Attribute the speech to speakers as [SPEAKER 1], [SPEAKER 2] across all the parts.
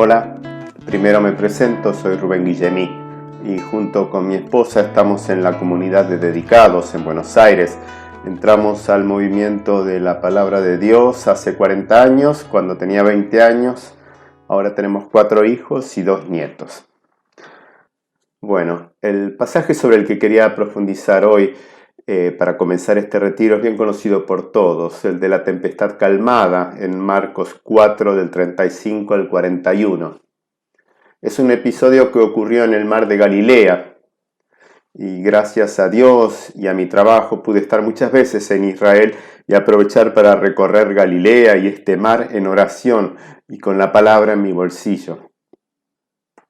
[SPEAKER 1] Hola, primero me presento, soy Rubén Guillemí y junto con mi esposa estamos en la comunidad de dedicados en Buenos Aires. Entramos al movimiento de la Palabra de Dios hace 40 años, cuando tenía 20 años. Ahora tenemos 4 hijos y 2 nietos. Bueno, el pasaje sobre el que quería profundizar hoy para comenzar este retiro es bien conocido por todos, el de la tempestad calmada en Marcos 4 del 35 al 41. Es un episodio que ocurrió en el mar de Galilea y gracias a Dios y a mi trabajo pude estar muchas veces en Israel y aprovechar para recorrer Galilea y este mar en oración y con la palabra en mi bolsillo.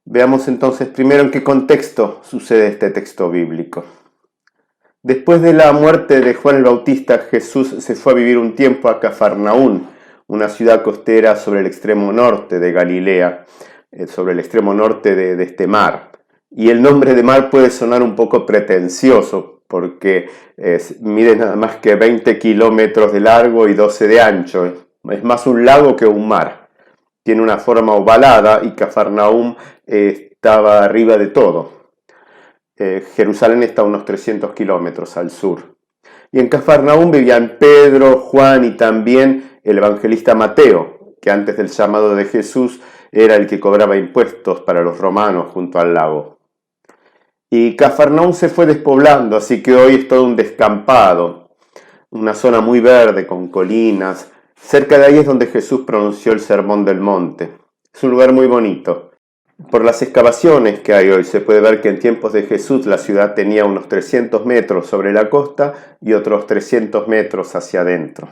[SPEAKER 1] Veamos entonces primero en qué contexto sucede este texto bíblico. Después de la muerte de Juan el Bautista, Jesús se fue a vivir un tiempo a Cafarnaún, una ciudad costera sobre el extremo norte de Galilea, sobre el extremo norte de este mar. Y el nombre de mar puede sonar un poco pretencioso, porque mide nada más que 20 kilómetros de largo y 12 de ancho. Es más un lago que un mar. Tiene una forma ovalada y Cafarnaún estaba arriba de todo. Jerusalén está a unos 300 kilómetros al sur. Y en Cafarnaún vivían Pedro, Juan y también el evangelista Mateo, que antes del llamado de Jesús era el que cobraba impuestos para los romanos junto al lago. Y Cafarnaún se fue despoblando, así que hoy es todo un descampado, una zona muy verde con colinas. Cerca de ahí es donde Jesús pronunció el Sermón del Monte. Es un lugar muy bonito. Por las excavaciones que hay hoy se puede ver que en tiempos de Jesús la ciudad tenía unos 300 metros sobre la costa y otros 300 metros hacia adentro.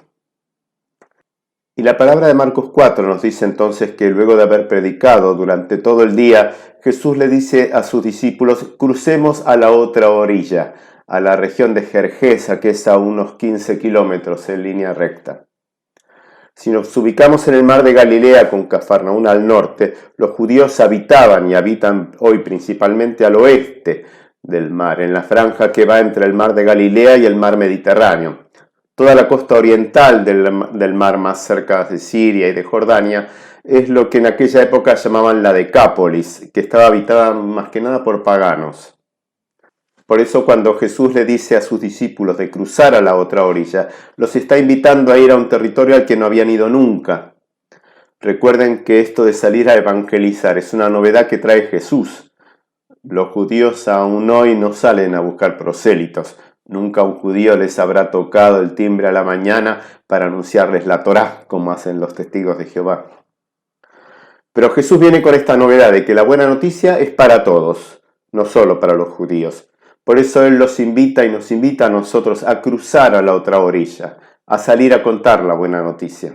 [SPEAKER 1] Y la palabra de Marcos 4 nos dice entonces que luego de haber predicado durante todo el día, Jesús le dice a sus discípulos: crucemos a la otra orilla, a la región de Gergesa, que es a unos 15 kilómetros en línea recta. Si nos ubicamos en el mar de Galilea con Cafarnaún al norte, los judíos habitaban y habitan hoy principalmente al oeste del mar, en la franja que va entre el mar de Galilea y el mar Mediterráneo. Toda la costa oriental del mar más cerca de Siria y de Jordania es lo que en aquella época llamaban la Decápolis, que estaba habitada más que nada por paganos. Por eso cuando Jesús le dice a sus discípulos de cruzar a la otra orilla, los está invitando a ir a un territorio al que no habían ido nunca. Recuerden que esto de salir a evangelizar es una novedad que trae Jesús. Los judíos aún hoy no salen a buscar prosélitos. Nunca un judío les habrá tocado el timbre a la mañana para anunciarles la Torá, como hacen los testigos de Jehová. Pero Jesús viene con esta novedad de que la buena noticia es para todos, no solo para los judíos. Por eso Él los invita y nos invita a nosotros a cruzar a la otra orilla, a salir a contar la buena noticia.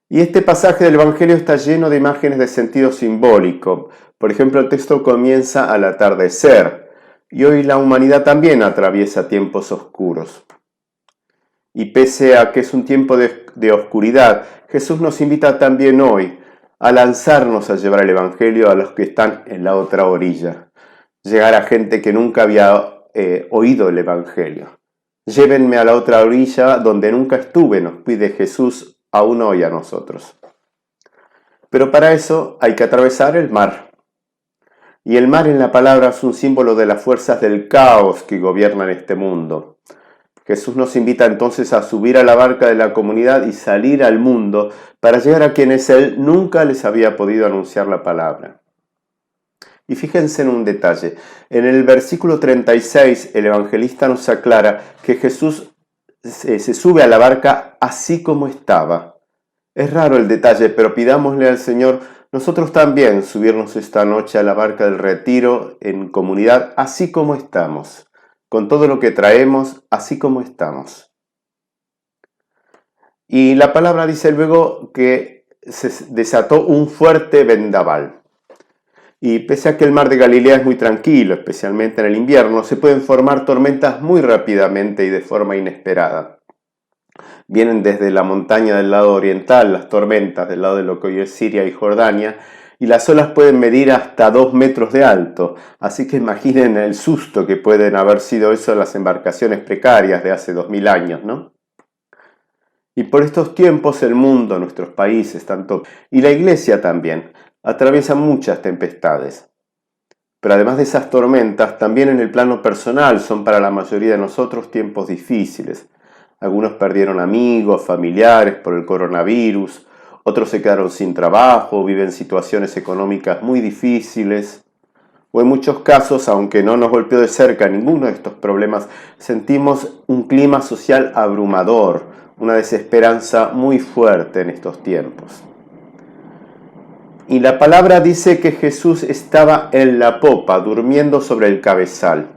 [SPEAKER 1] Y este pasaje del Evangelio está lleno de imágenes de sentido simbólico. Por ejemplo, el texto comienza al atardecer, y hoy la humanidad también atraviesa tiempos oscuros. Y pese a que es un tiempo de oscuridad, Jesús nos invita también hoy a lanzarnos a llevar el Evangelio a los que están en la otra orilla. Llegar a gente que nunca había oído el Evangelio. Llévenme a la otra orilla donde nunca estuve, nos pide Jesús aún hoy a nosotros. Pero para eso hay que atravesar el mar. Y el mar en la palabra es un símbolo de las fuerzas del caos que gobiernan este mundo. Jesús nos invita entonces a subir a la barca de la comunidad y salir al mundo para llegar a quienes Él nunca les había podido anunciar la palabra. Y fíjense en un detalle. En el versículo 36 el evangelista nos aclara que Jesús se sube a la barca así como estaba. Es raro el detalle, pero pidámosle al Señor nosotros también subirnos esta noche a la barca del retiro en comunidad así como estamos, con todo lo que traemos así como estamos. Y la palabra dice luego que se desató un fuerte vendaval. Y pese a que el mar de Galilea es muy tranquilo, especialmente en el invierno, se pueden formar tormentas muy rápidamente y de forma inesperada. Vienen desde la montaña del lado oriental, las tormentas del lado de lo que hoy es Siria y Jordania, y las olas pueden medir hasta 2 metros de alto, así que imaginen el susto que pueden haber sido eso las embarcaciones precarias de hace 2000 años, ¿no? Y por estos tiempos el mundo, nuestros países, tanto, y la iglesia también, atraviesan muchas tempestades. Pero además de esas tormentas, también en el plano personal son para la mayoría de nosotros tiempos difíciles. Algunos perdieron amigos, familiares por el coronavirus, otros se quedaron sin trabajo, viven situaciones económicas muy difíciles. O en muchos casos, aunque no nos golpeó de cerca ninguno de estos problemas, sentimos un clima social abrumador, una desesperanza muy fuerte en estos tiempos. Y la palabra dice que Jesús estaba en la popa, durmiendo sobre el cabezal.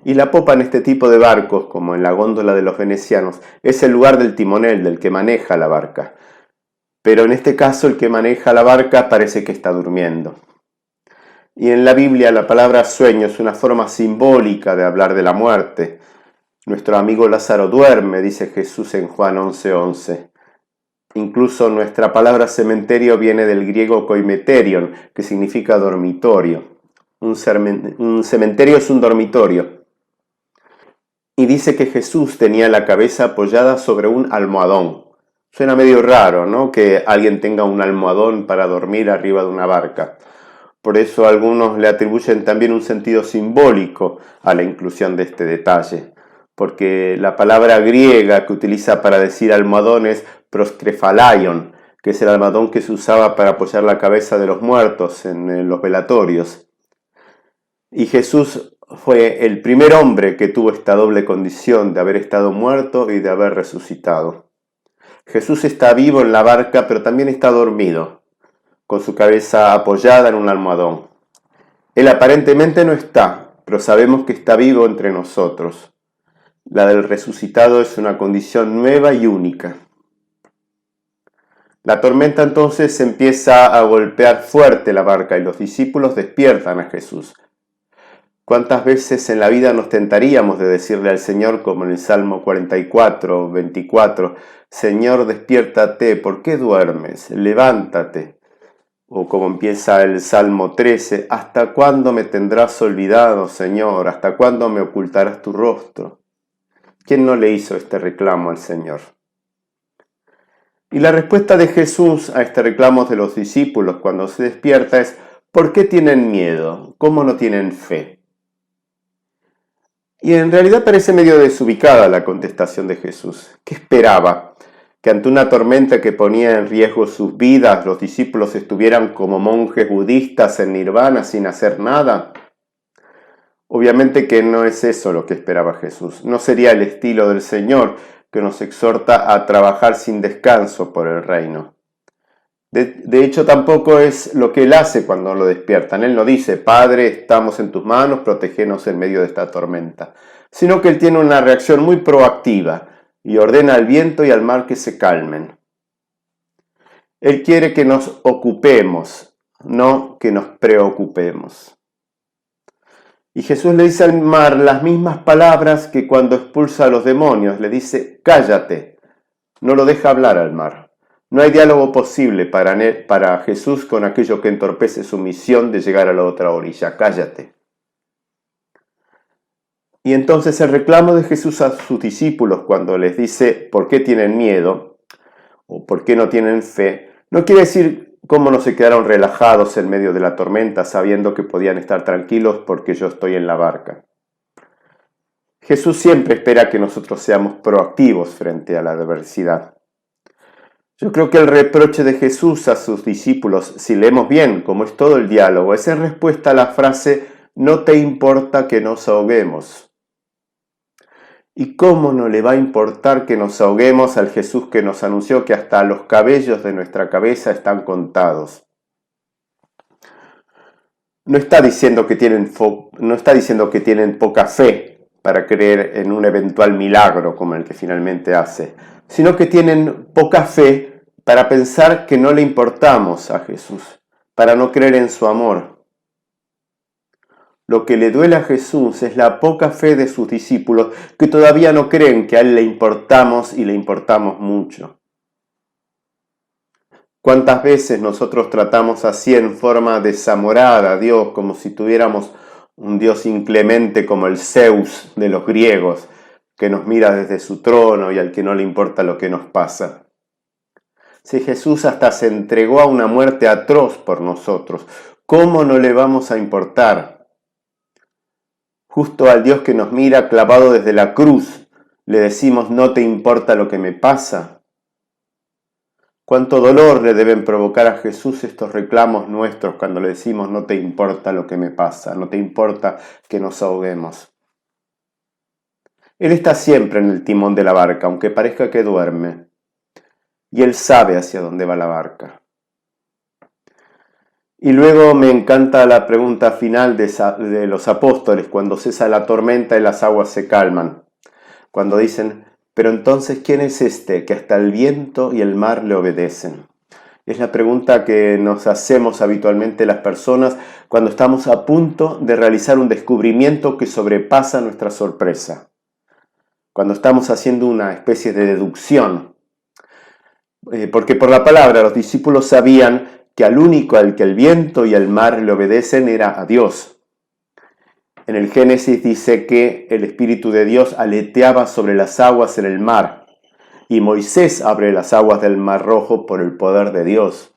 [SPEAKER 1] Y la popa en este tipo de barcos, como en la góndola de los venecianos, es el lugar del timonel, del que maneja la barca. Pero en este caso el que maneja la barca parece que está durmiendo. Y en la Biblia la palabra sueño es una forma simbólica de hablar de la muerte. Nuestro amigo Lázaro duerme, dice Jesús en Juan 11:11. Incluso nuestra palabra cementerio viene del griego koimeterion, que significa dormitorio. Un cementerio es un dormitorio. Y dice que Jesús tenía la cabeza apoyada sobre un almohadón. Suena medio raro, ¿no? Que alguien tenga un almohadón para dormir arriba de una barca. Por eso algunos le atribuyen también un sentido simbólico a la inclusión de este detalle, porque la palabra griega que utiliza para decir almohadón es proskrephalaion, que es el almohadón que se usaba para apoyar la cabeza de los muertos en los velatorios. Y Jesús fue el primer hombre que tuvo esta doble condición de haber estado muerto y de haber resucitado. Jesús está vivo en la barca, pero también está dormido, con su cabeza apoyada en un almohadón. Él aparentemente no está, pero sabemos que está vivo entre nosotros. La del resucitado es una condición nueva y única. La tormenta entonces empieza a golpear fuerte la barca y los discípulos despiertan a Jesús. ¿Cuántas veces en la vida nos tentaríamos de decirle al Señor, como en el Salmo 44, 24, Señor, despiértate, ¿por qué duermes? Levántate. O como empieza el Salmo 13, ¿hasta cuándo me tendrás olvidado, Señor? ¿Hasta cuándo me ocultarás tu rostro? ¿Quién no le hizo este reclamo al Señor? Y la respuesta de Jesús a este reclamo de los discípulos cuando se despierta es, ¿por qué tienen miedo? ¿Cómo no tienen fe? Y en realidad parece medio desubicada la contestación de Jesús. ¿Qué esperaba? ¿Que ante una tormenta que ponía en riesgo sus vidas, los discípulos estuvieran como monjes budistas en nirvana sin hacer nada? Obviamente que no es eso lo que esperaba Jesús. No sería el estilo del Señor, que nos exhorta a trabajar sin descanso por el reino. De hecho, tampoco es lo que Él hace cuando lo despiertan. Él no dice, Padre, estamos en tus manos, protégenos en medio de esta tormenta. Sino que Él tiene una reacción muy proactiva y ordena al viento y al mar que se calmen. Él quiere que nos ocupemos, no que nos preocupemos. Y Jesús le dice al mar las mismas palabras que cuando expulsa a los demonios. Le dice, cállate. No lo deja hablar al mar. No hay diálogo posible para Jesús con aquello que entorpece su misión de llegar a la otra orilla. Cállate. Y entonces el reclamo de Jesús a sus discípulos cuando les dice ¿por qué tienen miedo? O ¿por qué no tienen fe? No quiere decir cómo no se quedaron relajados en medio de la tormenta sabiendo que podían estar tranquilos porque yo estoy en la barca. Jesús siempre espera que nosotros seamos proactivos frente a la adversidad. Yo creo que el reproche de Jesús a sus discípulos, si leemos bien, como es todo el diálogo, es en respuesta a la frase «No te importa que nos ahoguemos». ¿Y cómo no le va a importar que nos ahoguemos al Jesús que nos anunció que hasta los cabellos de nuestra cabeza están contados? No está diciendo que tienen poca fe para creer en un eventual milagro como el que finalmente hace, sino que tienen poca fe para pensar que no le importamos a Jesús, para no creer en su amor. Lo que le duele a Jesús es la poca fe de sus discípulos que todavía no creen que a Él le importamos y le importamos mucho. ¿Cuántas veces nosotros tratamos así en forma desamorada a Dios, como si tuviéramos un Dios inclemente como el Zeus de los griegos, que nos mira desde su trono y al que no le importa lo que nos pasa. Si Jesús hasta se entregó a una muerte atroz por nosotros, ¿cómo no le vamos a importar? Justo al Dios que nos mira clavado desde la cruz, le decimos, ¿no te importa lo que me pasa? ¿Cuánto dolor le deben provocar a Jesús estos reclamos nuestros cuando le decimos, no te importa lo que me pasa, no te importa que nos ahoguemos? Él está siempre en el timón de la barca, aunque parezca que duerme, y Él sabe hacia dónde va la barca. Y luego me encanta la pregunta final de los apóstoles, cuando cesa la tormenta y las aguas se calman, cuando dicen, pero entonces, ¿quién es este que hasta el viento y el mar le obedecen? Es la pregunta que nos hacemos habitualmente las personas cuando estamos a punto de realizar un descubrimiento que sobrepasa nuestra sorpresa. Cuando estamos haciendo una especie de deducción. Porque por la palabra los discípulos sabían que al único al que el viento y el mar le obedecen era a Dios. En el Génesis dice que el Espíritu de Dios aleteaba sobre las aguas en el mar, y Moisés abre las aguas del Mar Rojo por el poder de Dios.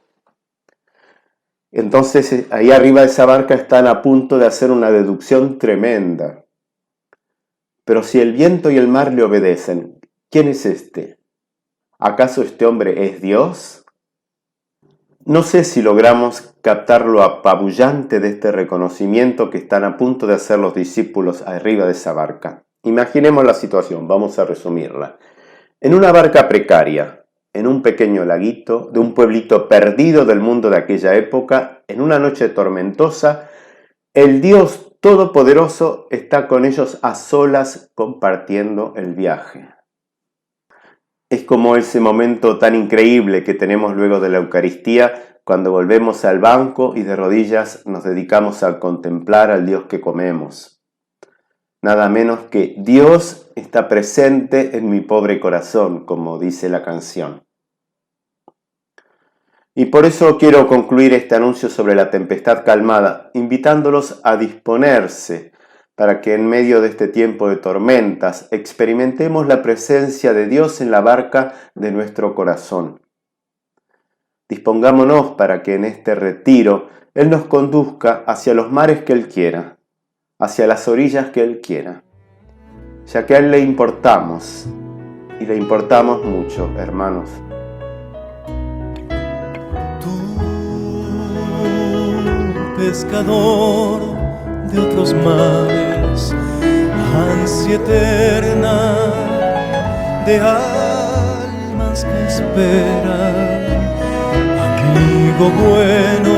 [SPEAKER 1] Entonces, ahí arriba de esa barca están a punto de hacer una deducción tremenda. Pero si el viento y el mar le obedecen, ¿quién es este? ¿Acaso este hombre es Dios? No sé si logramos captar lo apabullante de este reconocimiento que están a punto de hacer los discípulos arriba de esa barca. Imaginemos la situación, vamos a resumirla. En una barca precaria, en un pequeño laguito, de un pueblito perdido del mundo de aquella época, en una noche tormentosa, el Dios Todopoderoso está con ellos a solas compartiendo el viaje. Es como ese momento tan increíble que tenemos luego de la Eucaristía, cuando volvemos al banco y de rodillas nos dedicamos a contemplar al Dios que comemos. Nada menos que Dios está presente en mi pobre corazón, como dice la canción. Y por eso quiero concluir este anuncio sobre la tempestad calmada, invitándolos a disponerse para que en medio de este tiempo de tormentas experimentemos la presencia de Dios en la barca de nuestro corazón. Dispongámonos para que en este retiro Él nos conduzca hacia los mares que Él quiera, hacia las orillas que Él quiera, ya que a Él le importamos, y le importamos mucho, hermanos.
[SPEAKER 2] Tú, pescador de otros mares, ansia eterna de almas que esperan, amigo bueno,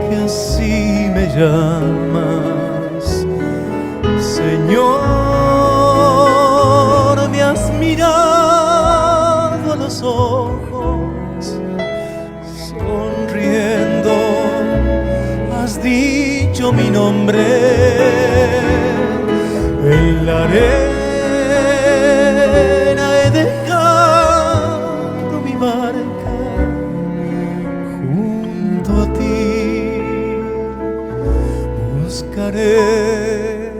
[SPEAKER 2] que así me llamas, Señor, me has mirado a los ojos, sonriendo, has dicho mi nombre en la arena, he dejado mi barca junto a ti, buscaré